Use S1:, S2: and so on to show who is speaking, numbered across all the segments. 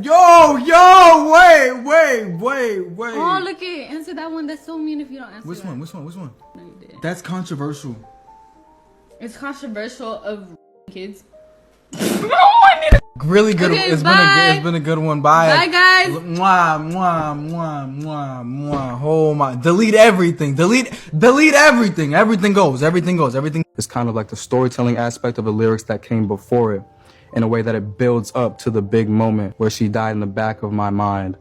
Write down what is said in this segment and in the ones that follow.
S1: Yo, wait.
S2: Oh, look it. Answer that one. That's so mean if you don't answer
S1: Which
S2: that.
S1: one?
S2: No, you didn't.
S1: That's controversial.
S2: It's controversial of kids.
S1: Really good.
S2: Okay,
S1: It's been a good one.
S2: Bye, guys.
S1: Mwah. Oh my. Delete everything. Delete everything. Everything goes. It's kind of like the storytelling aspect of the lyrics that came before it, in a way that it builds up to the big moment where she died in the back of my mind.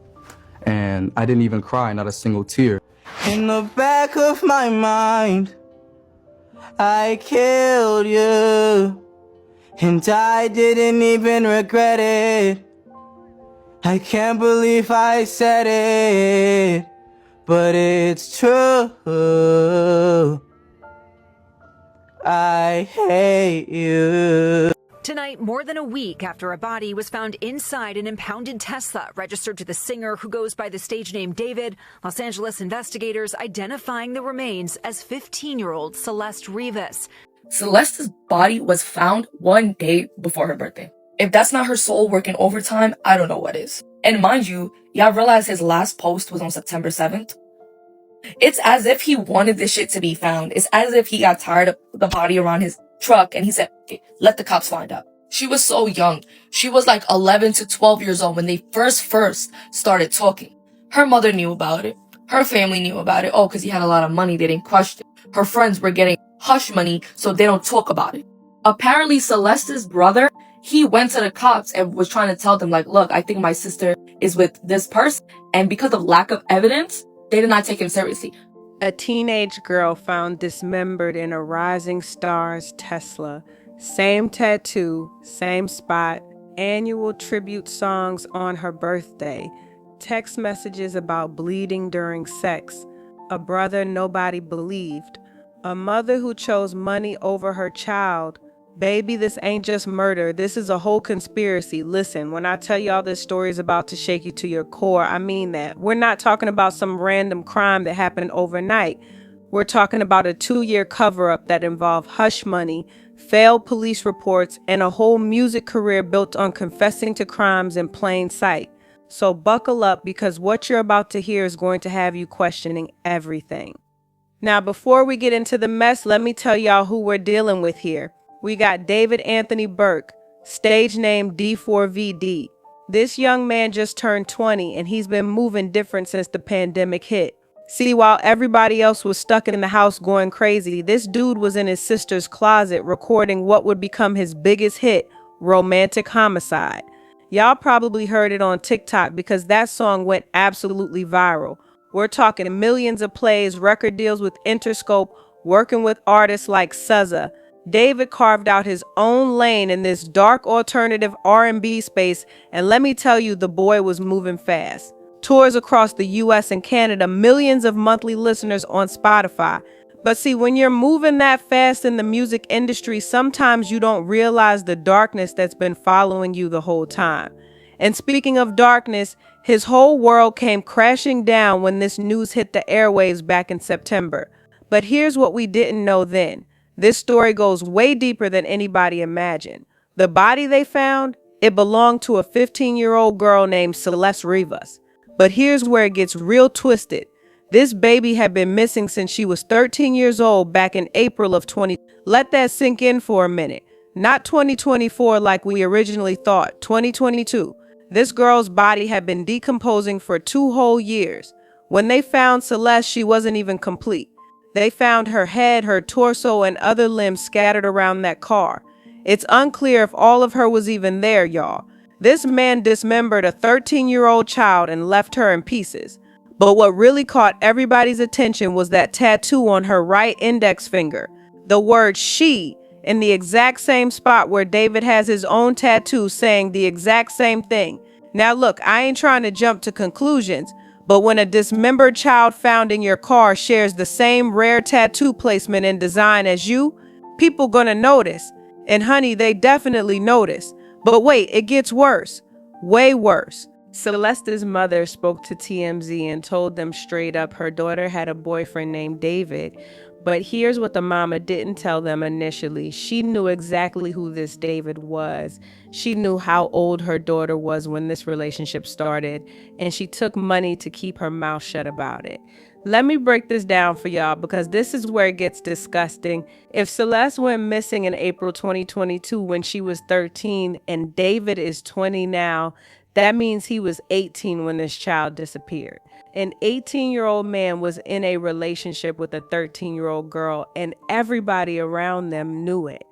S1: And I didn't even cry, not a single tear. In the back of my mind, I killed you. And I didn't even regret it. I can't believe I said it, but it's true. I hate you.
S3: Tonight, more than a week after a body was found inside an impounded Tesla registered to the singer who goes by the stage name David, Los Angeles investigators identifying the remains as 15-year-old Celeste Rivas.
S4: Celeste's body was found one day before her birthday. If that's not her soul working overtime, I don't know what is. And mind you, y'all realize his last post was on September 7th? It's as if he wanted this shit to be found. It's as if he got tired of the body around his truck and he said, okay, let the cops find out. She was so young. She was like 11 to 12 years old when they first started talking. Her mother knew about it. Her family knew about it. Oh, because he had a lot of money, they didn't question. Her friends were getting hush money, so they don't talk about it. Apparently, Celeste's brother, he went to the cops and was trying to tell them, like, look, I think my sister is with this person. And because of lack of evidence, they did not take him seriously.
S5: A teenage girl found dismembered in a rising star's Tesla. Same tattoo, same spot, annual tribute songs on her birthday, text messages about bleeding during sex, a brother nobody believed, a mother who chose money over her child. Baby, this ain't just murder. This is a whole conspiracy. Listen, when I tell y'all this story is about to shake you to your core, I mean that. We're not talking about some random crime that happened overnight. We're talking about a 2-year cover-up that involved hush money, failed police reports, and a whole music career built on confessing to crimes in plain sight. So buckle up, because what you're about to hear is going to have you questioning everything. Now, before we get into the mess, let me tell y'all who we're dealing with here. We got David Anthony Burke, stage name D4VD. This young man just turned 20 and he's been moving different since the pandemic hit. See, while everybody else was stuck in the house going crazy, this dude was in his sister's closet recording what would become his biggest hit, Romantic Homicide. Y'all probably heard it on TikTok because that song went absolutely viral. We're talking millions of plays, record deals with Interscope, working with artists like SZA. David carved out his own lane in this dark alternative R&B space, and let me tell you, the boy was moving fast. Tours across the US and Canada, millions of monthly listeners on Spotify. But see, when you're moving that fast in the music industry, sometimes you don't realize the darkness that's been following you the whole time. And speaking of darkness, his whole world came crashing down when this news hit the airwaves back in September. But here's what we didn't know then. This story goes way deeper than anybody imagined. The body they found, it belonged to a 15-year-old girl named Celeste Rivas. But here's where it gets real twisted. This baby had been missing since she was 13 years old back in April of 20. Let that sink in for a minute. Not 2024 like we originally thought, 2022. This girl's body had been decomposing for 2 whole years. When they found Celeste, she wasn't even complete. They found her head, her torso, and other limbs scattered around that car. It's unclear if all of her was even there, y'all. This man dismembered a 13-year-old child and left her in pieces. But what really caught everybody's attention was that tattoo on her right index finger. The word "she" in the exact same spot where David has his own tattoo saying the exact same thing. Now look, I ain't trying to jump to conclusions, but when a dismembered child found in your car shares the same rare tattoo placement and design as you, people gonna notice. And honey, they definitely notice. But wait, it gets worse. Way worse. Celeste's mother spoke to TMZ and told them straight up her daughter had a boyfriend named David. But here's what the mama didn't tell them initially. She knew exactly who this David was. She knew how old her daughter was when this relationship started, and she took money to keep her mouth shut about it. Let me break this down for y'all because this is where it gets disgusting. If Celeste went missing in April 2022 when she was 13 and David is 20 now, that means he was 18 when this child disappeared. An 18-year-old man was in a relationship with a 13-year-old girl, and everybody around them knew it.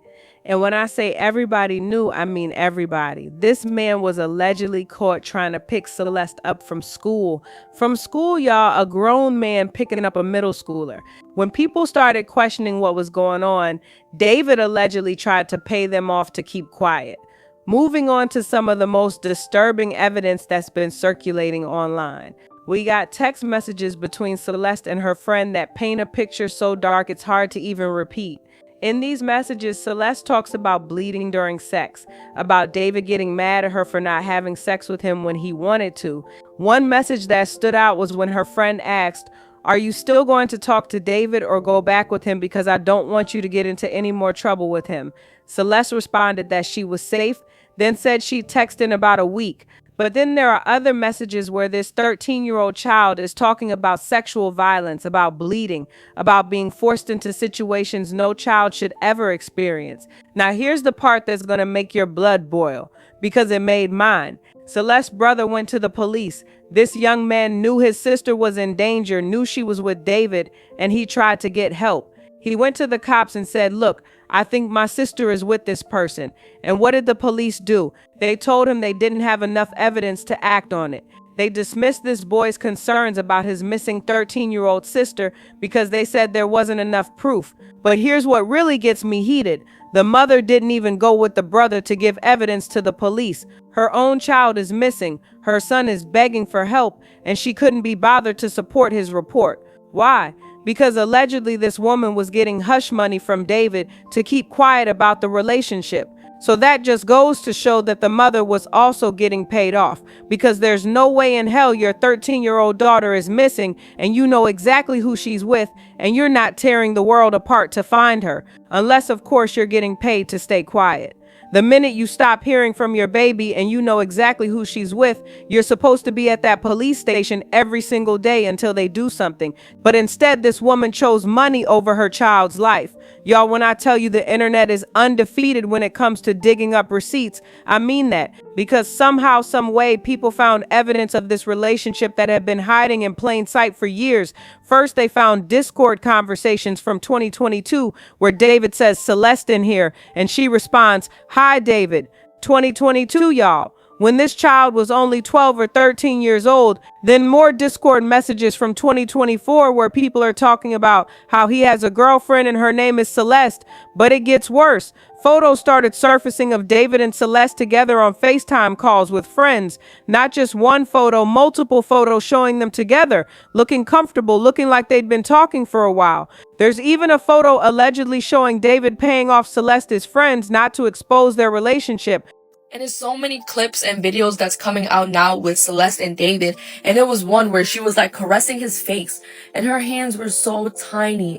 S5: And when I say everybody knew, I mean everybody. This man was allegedly caught trying to pick Celeste up from school. From school, y'all, a grown man picking up a middle schooler. When people started questioning what was going on, David allegedly tried to pay them off to keep quiet. Moving on to some of the most disturbing evidence that's been circulating online. We got text messages between Celeste and her friend that paint a picture so dark it's hard to even repeat. In these messages, Celeste talks about bleeding during sex, about David getting mad at her for not having sex with him when he wanted to. One message that stood out was when her friend asked, "Are you still going to talk to David or go back with him because I don't want you to get into any more trouble with him?" Celeste responded that she was safe, then said she'd text in about a week. But then there are other messages where this 13-year-old child is talking about sexual violence, about bleeding, about being forced into situations no child should ever experience. Now here's the part that's going to make your blood boil, because it made mine. Celeste's brother went to the police. This young man knew his sister was in danger, knew she was with David, and he tried to get help. He went to the cops and said, "Look, I think my sister is with this person." And what did the police do? They told him they didn't have enough evidence to act on it. They dismissed this boy's concerns about his missing 13-year-old sister because they said there wasn't enough proof. But here's what really gets me heated. The mother didn't even go with the brother to give evidence to the police. Her own child is missing. Her son is begging for help, and she couldn't be bothered to support his report. Why? Because allegedly this woman was getting hush money from David to keep quiet about the relationship. So that just goes to show that the mother was also getting paid off, because there's no way in hell your 13-year-old daughter is missing and you know exactly who she's with and you're not tearing the world apart to find her, unless of course you're getting paid to stay quiet. The minute you stop hearing from your baby and you know exactly who she's with, you're supposed to be at that police station every single day until they do something. But instead, this woman chose money over her child's life. Y'all, when I tell you the internet is undefeated when it comes to digging up receipts, I mean that. Because somehow, some way, people found evidence of this relationship that had been hiding in plain sight for years. First, they found Discord conversations from 2022 where David says, "Celeste in here," and she responds, "Hi, David." 2022, y'all. When this child was only 12 or 13 years old. Then more Discord messages from 2024 where people are talking about how he has a girlfriend and her name is Celeste. But it gets worse. Photos started surfacing of David and Celeste together on FaceTime calls with friends. Not just one photo, multiple photos showing them together, looking comfortable, looking like they'd been talking for a while. There's even a photo allegedly showing David paying off Celeste's friends not to expose their relationship.
S4: And there's so many clips and videos that's coming out now with Celeste and David. And there was one where she was like caressing his face and her hands were so tiny.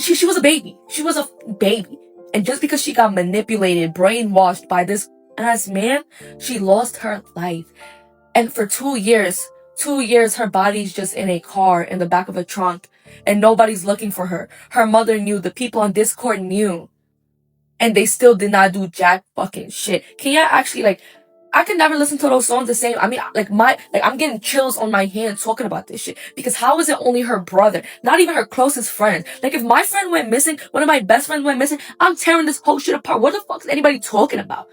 S4: She was a baby. She was a baby. And just because she got manipulated, brainwashed by this ass man, she lost her life. And for 2 years, her body's just in a car in the back of a trunk and nobody's looking for her. Her mother knew, the people on Discord knew. And they still did not do jack fucking shit. Can you actually, I could never listen to those songs the same. I mean, I'm getting chills on my hands talking about this shit. Because how is it only her brother? Not even her closest friend. Like, if my friend went missing, one of my best friends went missing, I'm tearing this whole shit apart. What the fuck is anybody talking about?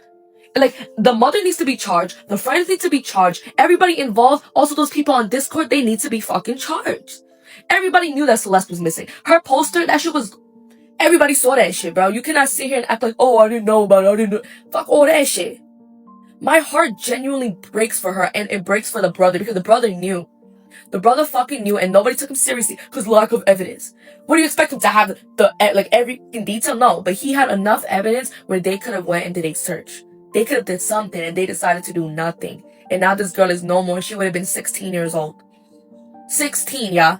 S4: Like, the mother needs to be charged. The friends need to be charged. Everybody involved, also those people on Discord, they need to be fucking charged. Everybody knew that Celeste was missing. Her poster, that shit was... Everybody saw that shit, bro. You cannot sit here and act like, oh, I didn't know about it. I didn't know. Fuck all that shit. My heart genuinely breaks for her, and it breaks for the brother, because the brother knew. The brother fucking knew, and nobody took him seriously because lack of evidence. What do you expect him to have every detail? No, but he had enough evidence where they could have went and did a search. They could have did something, and they decided to do nothing. And now this girl is no more. She would have been 16 years old. 16, yeah.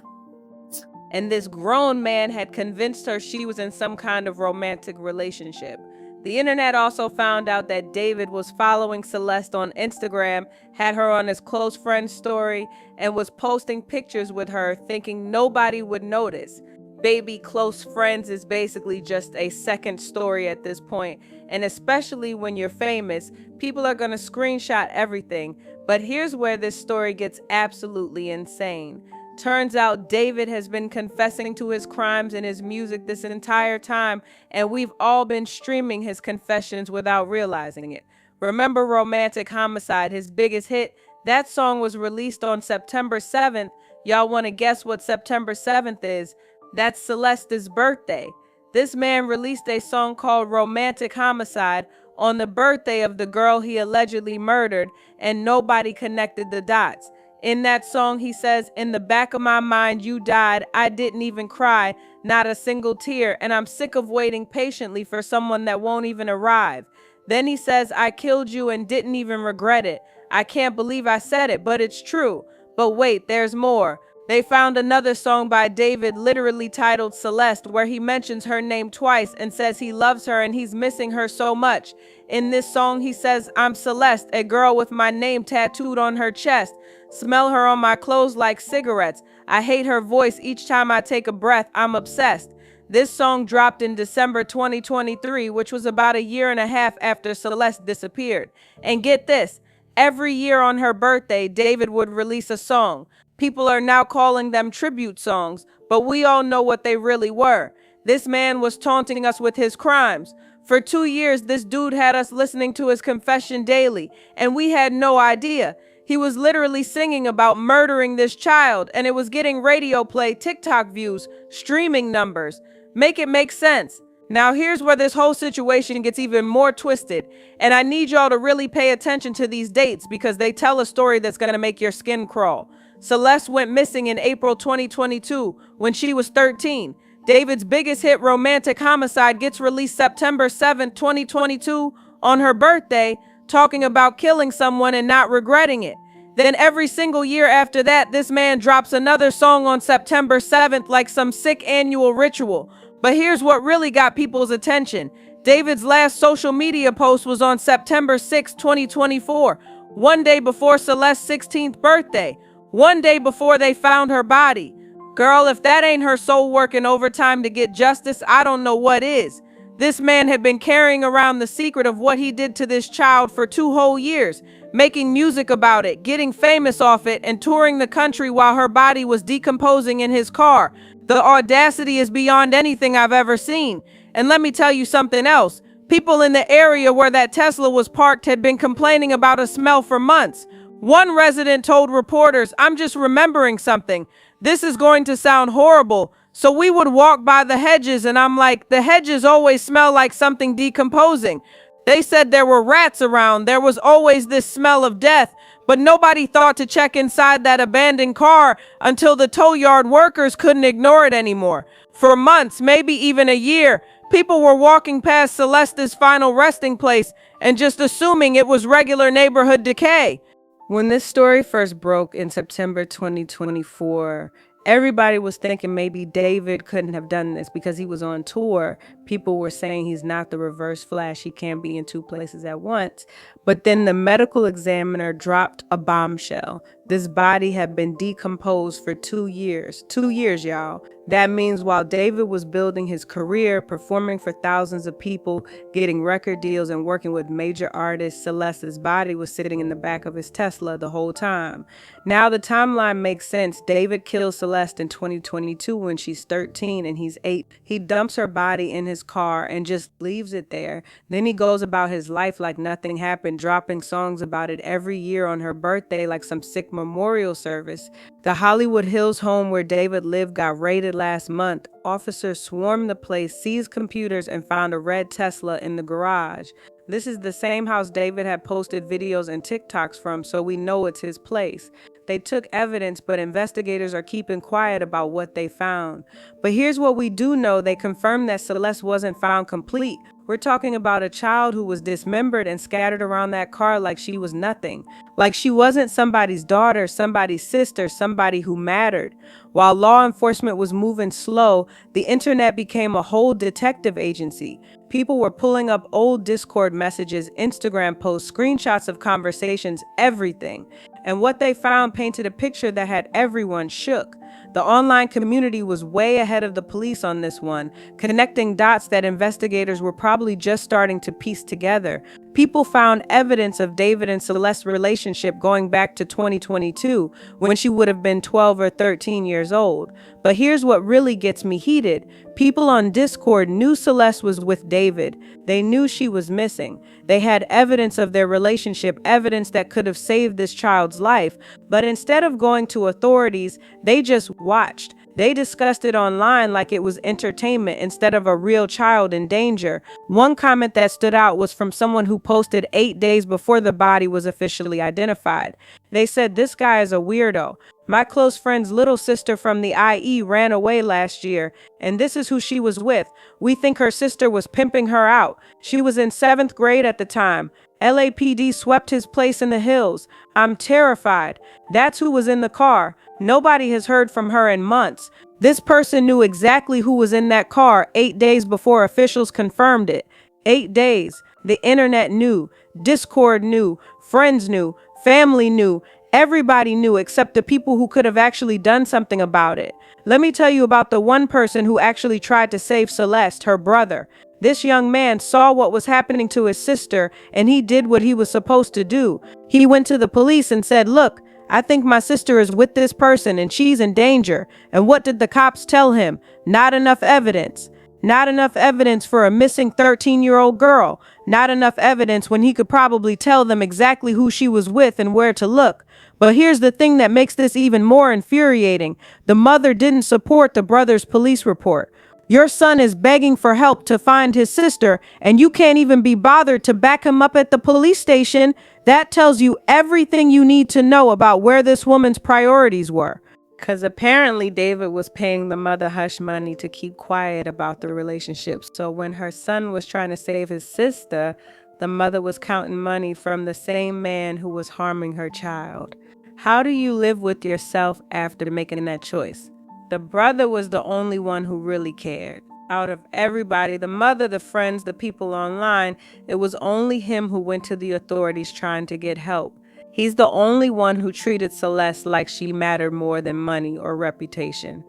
S5: And this grown man had convinced her she was in some kind of romantic relationship. The internet also found out that David was following Celeste on Instagram, had her on his close friend story, and was posting pictures with her, thinking nobody would notice. Baby close friends is basically just a second story at this point, and especially when you're famous, people are going to screenshot everything. But here's where this story gets absolutely insane. Turns out David has been confessing to his crimes in his music this entire time, and we've all been streaming his confessions without realizing it. Remember Romantic Homicide, his biggest hit? That song was released on September 7th. Y'all want to guess what September 7th is? That's Celeste's birthday. This man released a song called Romantic Homicide on the birthday of the girl he allegedly murdered, and nobody connected the dots. In that song, he says, "In the back of my mind, you died. I didn't even cry, not a single tear, and I'm sick of waiting patiently for someone that won't even arrive." Then he says, "I killed you and didn't even regret it. I can't believe I said it, but it's true." But wait, there's more. They found another song by David literally titled Celeste, where he mentions her name twice and says he loves her and he's missing her so much. In this song, he says, "I'm Celeste, a girl with my name tattooed on her chest. Smell her on my clothes like cigarettes. I hate her voice each time I take a breath. I'm obsessed." This song dropped in December 2023, which was about a year and a half after Celeste disappeared. And get this, every year on her birthday, David would release a song. People are now calling them tribute songs, but we all know what they really were. This man was taunting us with his crimes. For 2 years, this dude had us listening to his confession daily, and we had no idea. He was literally singing about murdering this child, and it was getting radio play, TikTok views, streaming numbers. Make it make sense. Now here's where this whole situation gets even more twisted, and I need y'all to really pay attention to these dates because they tell a story that's going to make your skin crawl. Celeste went missing in April 2022 when she was 13. David's biggest hit, Romantic Homicide, gets released September 7, 2022, on her birthday, talking about killing someone and not regretting it. Then every single year after that, this man drops another song on September 7th like some sick annual ritual. But here's what really got people's attention. David's last social media post was on September 6, 2024, one day before Celeste's 16th birthday, one day before they found her body. Girl, if that ain't her soul working overtime to get justice, I don't know what is. This man had been carrying around the secret of what he did to this child for 2 whole years, making music about it, getting famous off it, and touring the country while her body was decomposing in his car. The audacity is beyond anything I've ever seen. And let me tell you something else. People in the area where that Tesla was parked had been complaining about a smell for months. One resident told reporters, "I'm just remembering something. This is going to sound horrible." So we would walk by the hedges and I'm like, the hedges always smell like something decomposing. They said there were rats around. There was always this smell of death, but nobody thought to check inside that abandoned car until the tow yard workers couldn't ignore it anymore. For months, maybe even a year, people were walking past Celeste's final resting place and just assuming it was regular neighborhood decay. When this story first broke in September 2024, everybody was thinking maybe David couldn't have done this because he was on tour. People were saying he's not the Reverse Flash. He can't be in 2 places at once. But then the medical examiner dropped a bombshell. This body had been decomposed for 2 years. 2 years, y'all. That means while David was building his career, performing for thousands of people, getting record deals, and working with major artists, Celeste's body was sitting in the back of his Tesla the whole time. Now the timeline makes sense. David kills Celeste in 2022 when she's 13 and he's 8. He dumps her body in his car and just leaves it there. Then he goes about his life like nothing happened, dropping songs about it every year on her birthday like some sick memorial service. The Hollywood Hills home where David lived got raided last month. Officers swarmed the place, seized computers, and found a red Tesla in the garage. This is the same house David had posted videos and TikToks from, so we know it's his place. They took evidence, but investigators are keeping quiet about what they found. But here's what we do know. They confirmed that Celeste wasn't found complete. We're talking about a child who was dismembered and scattered around that car like she was nothing. Like she wasn't somebody's daughter, somebody's sister, somebody who mattered. While law enforcement was moving slow, the internet became a whole detective agency. People were pulling up old Discord messages, Instagram posts, screenshots of conversations, everything. And what they found painted a picture that had everyone shook. The online community was way ahead of the police on this one, connecting dots that investigators were probably just starting to piece together. People found evidence of David and Celeste's relationship going back to 2022, when she would have been 12 or 13 years old. But here's what really gets me heated. People on Discord knew Celeste was with David. They knew she was missing. They had evidence of their relationship, evidence that could have saved this child's life. But instead of going to authorities, they just watched. They discussed it online like it was entertainment instead of a real child in danger. One comment that stood out was from someone who posted 8 days before the body was officially identified. They said, "This guy is a weirdo. My close friend's little sister from the IE ran away last year, and this is who she was with. We think her sister was pimping her out. She was in 7th grade at the time. LAPD swept his place in the hills. I'm terrified. That's who was in the car. Nobody has heard from her in months." This person knew exactly who was in that car 8 days before officials confirmed it. 8 days. The internet knew. Discord knew. Friends knew. Family knew. Everybody knew except the people who could have actually done something about it. Let me tell you about the one person who actually tried to save Celeste, her brother. This young man saw what was happening to his sister, and he did what he was supposed to do. He went to the police and said, "Look, I think my sister is with this person and she's in danger." And what did the cops tell him? Not enough evidence. Not enough evidence for a missing 13-year-old girl. Not enough evidence when he could probably tell them exactly who she was with and where to look. But here's the thing that makes this even more infuriating. The mother didn't support the brother's police report. Your son is begging for help to find his sister, and you can't even be bothered to back him up at the police station. That tells you everything you need to know about where this woman's priorities were. Because apparently David was paying the mother hush money to keep quiet about the relationship. So when her son was trying to save his sister, the mother was counting money from the same man who was harming her child. How do you live with yourself after making that choice? The brother was the only one who really cared. Out of everybody, the mother, the friends, the people online, it was only him who went to the authorities trying to get help. He's the only one who treated Celeste like she mattered more than money or reputation.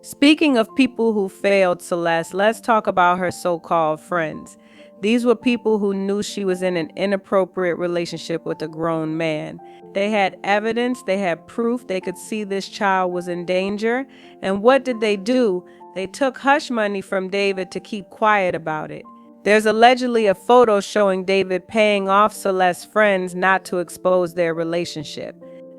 S5: Speaking of people who failed Celeste, let's talk about her so-called friends. These were people who knew she was in an inappropriate relationship with a grown man. They had evidence, they had proof, they could see this child was in danger. And what did they do? They took hush money from David to keep quiet about it. There's allegedly a photo showing David paying off Celeste's friends not to expose their relationship.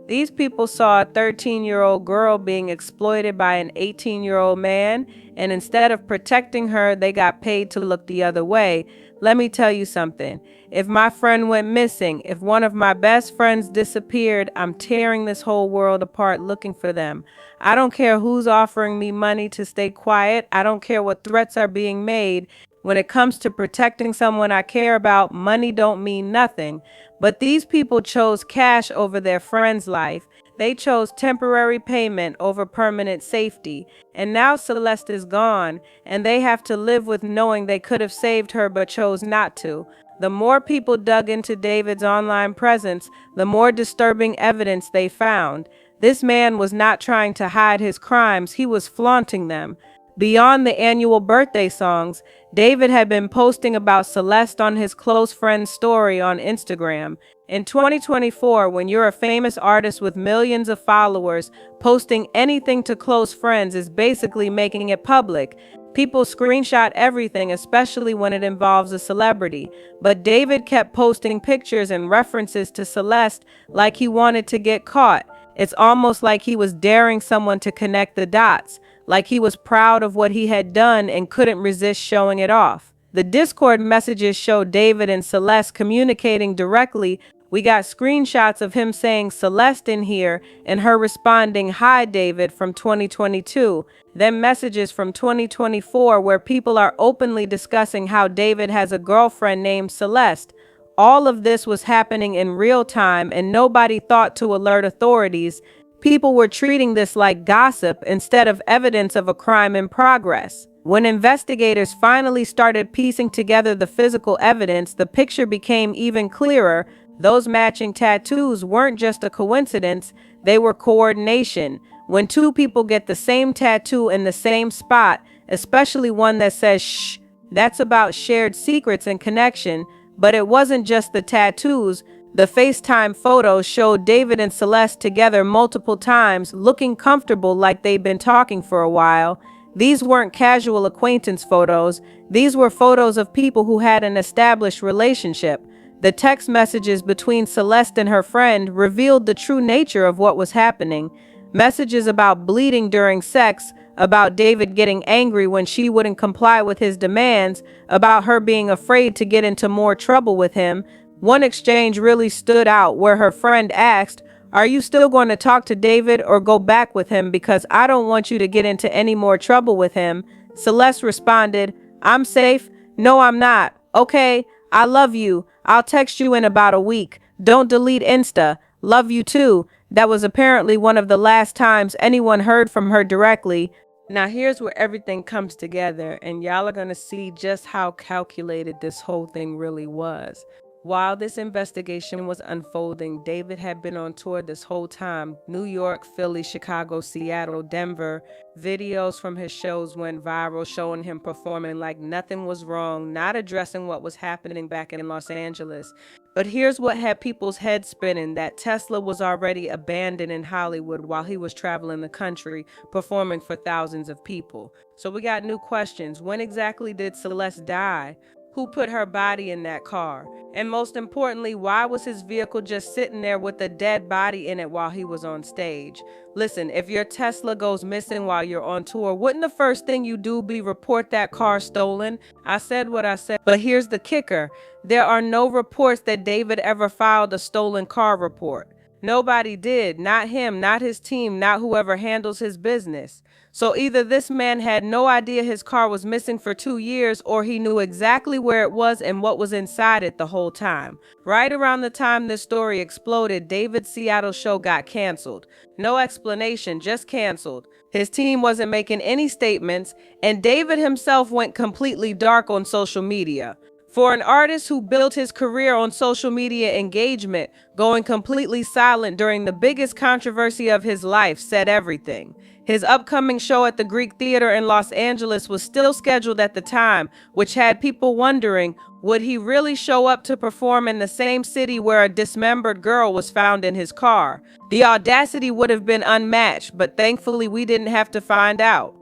S5: These people saw a 13-year-old girl being exploited by an 18-year-old man, and instead of protecting her, they got paid to look the other way. Let me tell you something. If my friend went missing, if one of my best friends disappeared, I'm tearing this whole world apart looking for them. I don't care who's offering me money to stay quiet. I don't care what threats are being made. When it comes to protecting someone I care about, money don't mean nothing. But these people chose cash over their friend's life. They chose temporary payment over permanent safety. And now Celeste is gone, and they have to live with knowing they could have saved her but chose not to. The more people dug into David's online presence, the more disturbing evidence they found. This man was not trying to hide his crimes, he was flaunting them. Beyond the annual birthday songs, David had been posting about Celeste on his close friend's story on Instagram. In 2024, when you're a famous artist with millions of followers, posting anything to close friends is basically making it public. People screenshot everything, especially when it involves a celebrity. But David kept posting pictures and references to Celeste like he wanted to get caught. It's almost like he was daring someone to connect the dots, like he was proud of what he had done and couldn't resist showing it off. The Discord messages show David and Celeste communicating directly, We got screenshots of him saying Celeste in here and her responding, "Hi, David," from 2022. Then messages from 2024 where people are openly discussing how David has a girlfriend named Celeste. All of this was happening in real time and nobody thought to alert authorities. People were treating this like gossip instead of evidence of a crime in progress. When investigators finally started piecing together the physical evidence, the picture became even clearer. Those matching tattoos weren't just a coincidence, they were coordination. When two people get the same tattoo in the same spot, especially one that says shh, that's about shared secrets and connection. But it wasn't just the tattoos. The FaceTime photos showed David and Celeste together multiple times, looking comfortable like they'd been talking for a while. These weren't casual acquaintance photos. These were photos of people who had an established relationship. The text messages between Celeste and her friend revealed the true nature of what was happening. Messages about bleeding during sex, about David getting angry when she wouldn't comply with his demands, about her being afraid to get into more trouble with him. One exchange really stood out where her friend asked, "Are you still going to talk to David or go back with him because I don't want you to get into any more trouble with him?" Celeste responded, "I'm safe. No, I'm not. Okay, I love you. I'll text you in about a week. Don't delete Insta. Love you too." That was apparently one of the last times anyone heard from her directly. Now here's where everything comes together and y'all are gonna see just how calculated this whole thing really was. While this investigation was unfolding, David had been on tour this whole time. New York, Philly, Chicago, Seattle, Denver. Videos from his shows went viral showing him performing like nothing was wrong, not addressing what was happening back in Los Angeles. But here's what had people's heads spinning, that Tesla was already abandoned in Hollywood while he was traveling the country, performing for thousands of people. So we got new questions. When exactly did Celeste die? Who put her body in that car? And most importantly, why was his vehicle just sitting there with a dead body in it while he was on stage? Listen, if your Tesla goes missing while you're on tour, wouldn't the first thing you do be report that car stolen? I said what I said, but here's the kicker. There are no reports that David ever filed a stolen car report. Nobody did, not him, not his team, not whoever handles his business. So either this man had no idea his car was missing for 2 years, or he knew exactly where it was and what was inside it the whole time. Right around the time this story exploded, David's Seattle show got canceled. No explanation, just canceled. His team wasn't making any statements, and David himself went completely dark on social media. For an artist who built his career on social media engagement, going completely silent during the biggest controversy of his life said everything. His upcoming show at the Greek Theater in Los Angeles was still scheduled at the time, which had people wondering, would he really show up to perform in the same city where a dismembered girl was found in his car? The audacity would have been unmatched, but thankfully we didn't have to find out.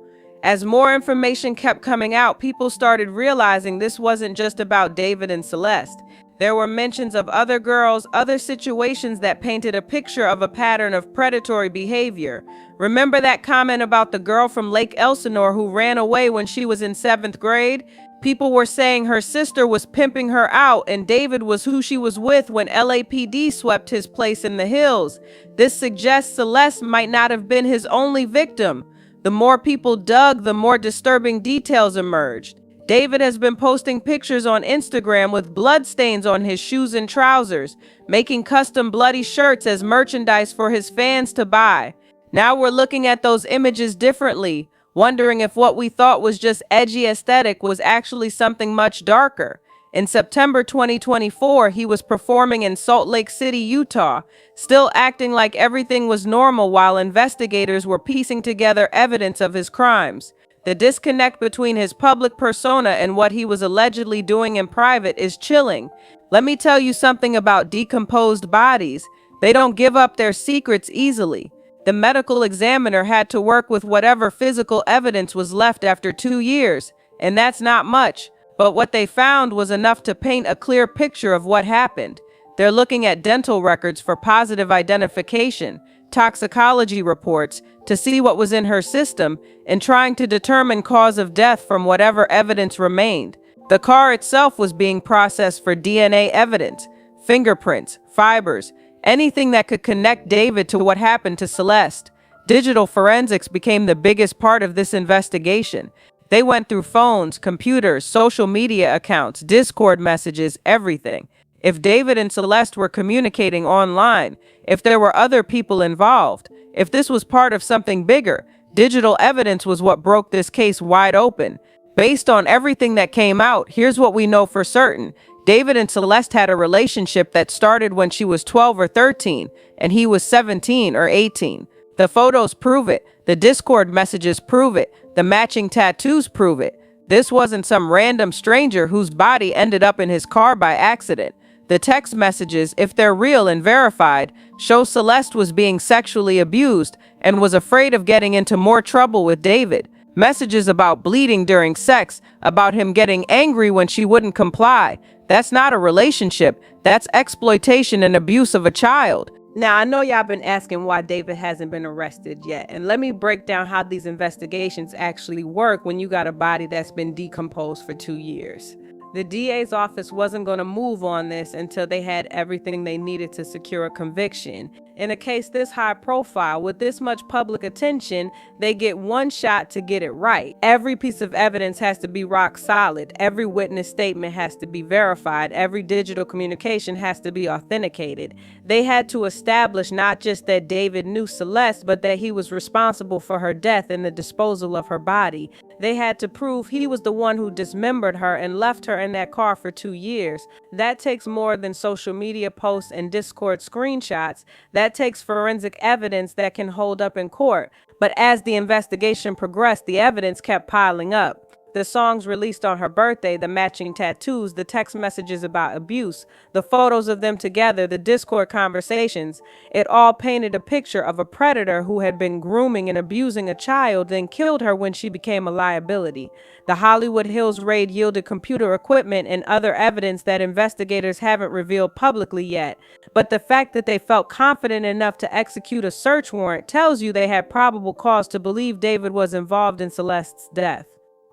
S5: As more information kept coming out, people started realizing this wasn't just about David and Celeste. There were mentions of other girls, other situations that painted a picture of a pattern of predatory behavior. Remember that comment about the girl from Lake Elsinore who ran away when she was in 7th grade? People were saying her sister was pimping her out and David was who she was with when LAPD swept his place in the hills. This suggests Celeste might not have been his only victim. The more people dug, the more disturbing details emerged. David has been posting pictures on Instagram with bloodstains on his shoes and trousers, making custom bloody shirts as merchandise for his fans to buy. Now we're looking at those images differently, wondering if what we thought was just edgy aesthetic was actually something much darker. In September 2024, he was performing in Salt Lake City, Utah, still acting like everything was normal while investigators were piecing together evidence of his crimes. The disconnect between his public persona and what he was allegedly doing in private is chilling. Let me tell you something about decomposed bodies. They don't give up their secrets easily. The medical examiner had to work with whatever physical evidence was left after 2 years, and that's not much. But what they found was enough to paint a clear picture of what happened. They're looking at dental records for positive identification, toxicology reports to see what was in her system, and trying to determine cause of death from whatever evidence remained. The car itself was being processed for DNA evidence. fingerprints, fibers, anything that could connect David to what happened to Celeste. Digital forensics became the biggest part of this investigation. They went through phones, computers, social media accounts, Discord messages, everything. If David and Celeste were communicating online, if there were other people involved, if this was part of something bigger, digital evidence was what broke this case wide open. Based on everything that came out, here's what we know for certain. David and Celeste had a relationship that started when she was 12 or 13, and he was 17 or 18. The photos prove it. The Discord messages prove it. The matching tattoos prove it. This wasn't some random stranger whose body ended up in his car by accident. The text messages, if they're real and verified, show Celeste was being sexually abused and was afraid of getting into more trouble with David. Messages about bleeding during sex, about him getting angry when she wouldn't comply. That's not a relationship. That's exploitation and abuse of a child. Now, I know y'all been asking why David hasn't been arrested yet, and let me break down how these investigations actually work when you got a body that's been decomposed for 2 years. The DA's office wasn't going to move on this until they had everything they needed to secure a conviction. In a case this high profile, with this much public attention, they get one shot to get it right. Every piece of evidence has to be rock solid. Every witness statement has to be verified. Every digital communication has to be authenticated. They had to establish not just that David knew Celeste, but that he was responsible for her death and the disposal of her body. They had to prove he was the one who dismembered her and left her in that car for 2 years. That takes more than social media posts and Discord screenshots. That takes forensic evidence that can hold up in court. But as the investigation progressed, the evidence kept piling up. The songs released on her birthday, the matching tattoos, the text messages about abuse, the photos of them together, the Discord conversations, it all painted a picture of a predator who had been grooming and abusing a child, then killed her when she became a liability. The Hollywood Hills raid yielded computer equipment and other evidence that investigators haven't revealed publicly yet. But the fact that they felt confident enough to execute a search warrant tells you they had probable cause to believe David was involved in Celeste's death.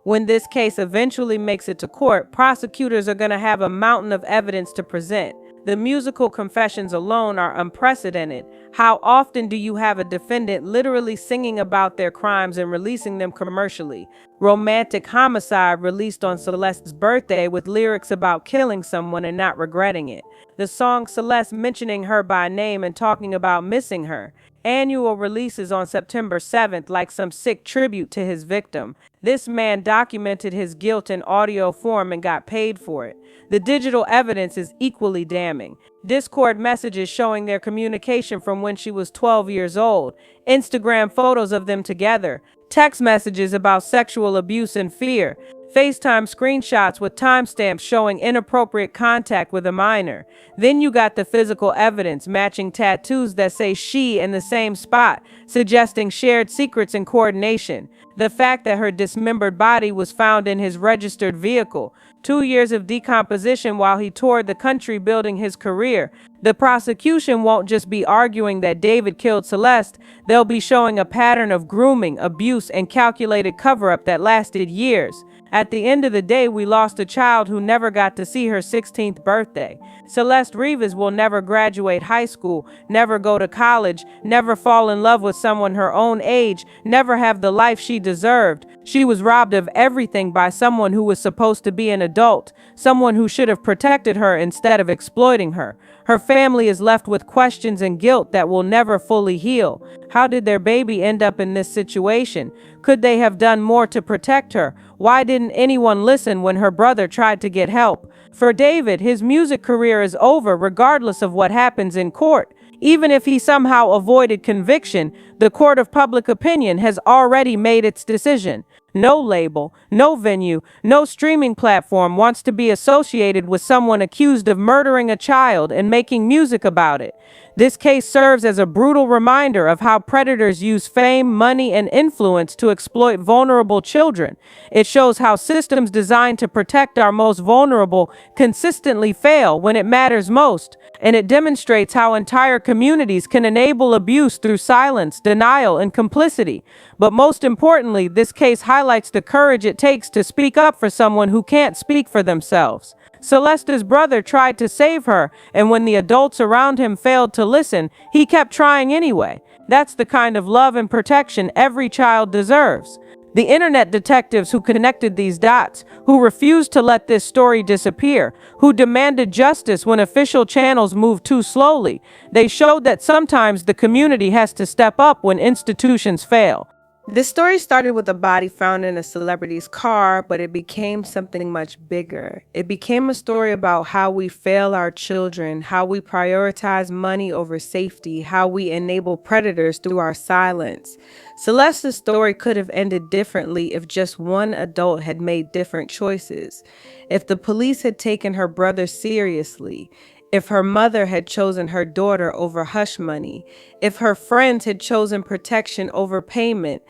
S5: When this case eventually makes it to court, prosecutors are going to have a mountain of evidence to present. The musical confessions alone are unprecedented. How often do you have a defendant literally singing about their crimes and releasing them commercially? Romantic Homicide released on Celeste's birthday with lyrics about killing someone and not regretting it. The song Celeste mentioning her by name and talking about missing her. Annual releases on September 7th like some sick tribute to his victim. This man documented his guilt in audio form and got paid for it. The digital evidence is equally damning. Discord messages showing their communication from when she was 12 years old. Instagram photos of them together. Text messages about sexual abuse and fear. FaceTime screenshots with timestamps showing inappropriate contact with a minor. Then you got the physical evidence, matching tattoos that say she in the same spot, suggesting shared secrets and coordination. The fact that her dismembered body was found in his registered vehicle. 2 years of decomposition while he toured the country building his career. The prosecution won't just be arguing that David killed Celeste, they'll be showing a pattern of grooming, abuse, and calculated cover-up that lasted years. At the end of the day, we lost a child who never got to see her 16th birthday. Celeste Rivas will never graduate high school, never go to college, never fall in love with someone her own age, never have the life she deserved. She was robbed of everything by someone who was supposed to be an adult, someone who should have protected her instead of exploiting her. Her family is left with questions and guilt that will never fully heal. How did their baby end up in this situation? Could they have done more to protect her? Why didn't anyone listen when her brother tried to get help? For David, his music career is over regardless of what happens in court. Even if he somehow avoided conviction, the court of public opinion has already made its decision. No label, no venue, no streaming platform wants to be associated with someone accused of murdering a child and making music about it. This case serves as a brutal reminder of how predators use fame, money, and influence to exploit vulnerable children. It shows how systems designed to protect our most vulnerable consistently fail when it matters most. And it demonstrates how entire communities can enable abuse through silence, denial, and complicity. But most importantly, this case highlights the courage it takes to speak up for someone who can't speak for themselves. Celeste's brother tried to save her, and when the adults around him failed to listen, he kept trying anyway. That's the kind of love and protection every child deserves. The internet detectives who connected these dots, who refused to let this story disappear, who demanded justice when official channels moved too slowly, they showed that sometimes the community has to step up when institutions fail. This story started with a body found in a celebrity's car, but it became something much bigger. It became a story about how we fail our children, how we prioritize money over safety, how we enable predators through our silence. Celeste's story could have ended differently if just one adult had made different choices. If the police had taken her brother seriously, if her mother had chosen her daughter over hush money, if her friends had chosen protection over payment,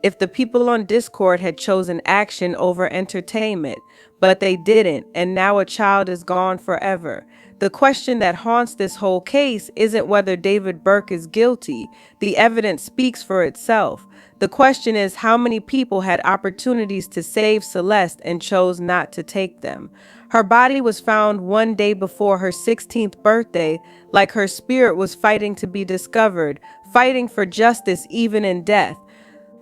S5: if the people on Discord had chosen action over entertainment, but they didn't, and now a child is gone forever. The question that haunts this whole case isn't whether David Burke is guilty. The evidence speaks for itself. The question is how many people had opportunities to save Celeste and chose not to take them. Her body was found one day before her 16th birthday, like her spirit was fighting to be discovered, fighting for justice even in death.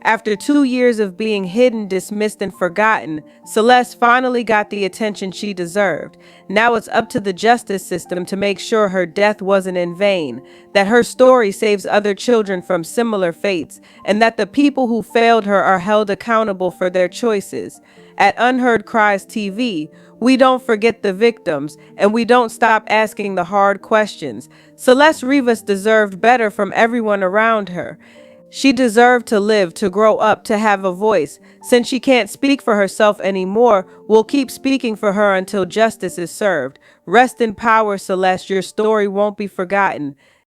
S5: After 2 years of being hidden, dismissed, and forgotten, Celeste finally got the attention she deserved. Now it's up to the justice system to make sure her death wasn't in vain, that her story saves other children from similar fates, and that the people who failed her are held accountable for their choices. At Unheard Cries TV, we don't forget the victims, and we don't stop asking the hard questions. Celeste Rivas deserved better from everyone around her. She deserved to live, to grow up, to have a voice. Since she can't speak for herself anymore, we'll keep speaking for her until justice is served. Rest in power, Celeste. Your story won't be forgotten.